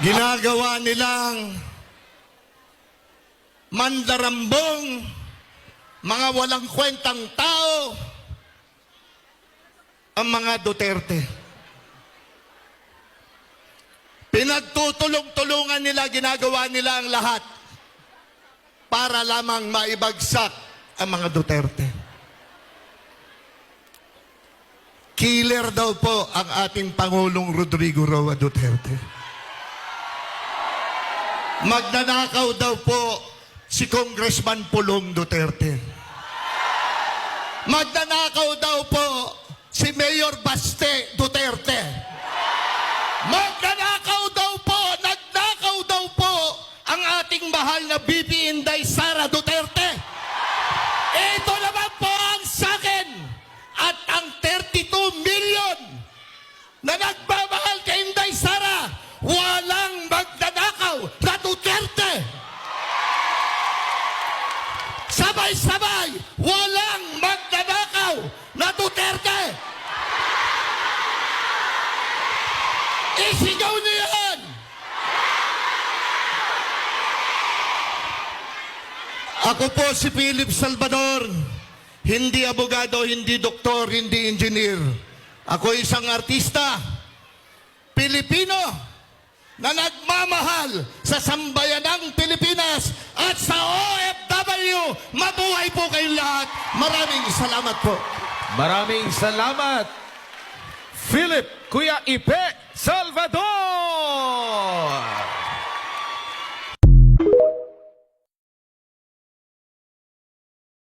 Ginagawa nilang mandarambong, mga walang kwentang tao, ang mga Duterte. Pinagtutulong-tulungan nila, ginagawa nila ang lahat para lamang maibagsak ang mga Duterte. Killer daw po ang ating Pangulong Rodrigo Roa Duterte. Magnanakaw daw po si Congressman Pulong Duterte. Magnanakaw daw po si Mayor Baste Duterte. Magnanakaw daw po, nagnakaw daw po ang ating mahal na BP Inday Sara Duterte. Ito naman po ang sakin at ang 32 million na nagmamahal kay Inday Sara, walang magnanakaw na Duterte. Sabay-sabay, walang magnanakaw na Duterte. Isigaw niyo yan! Ako po si Philip Salvador, hindi abogado, hindi doktor, hindi engineer. Ako isang artista, Pilipino, na nagmamahal sa sambayanang Pilipinas at sa OFW. Mabuhay po kayong lahat. Maraming salamat po. Maraming salamat, Philip Kuya Ipe Salvador!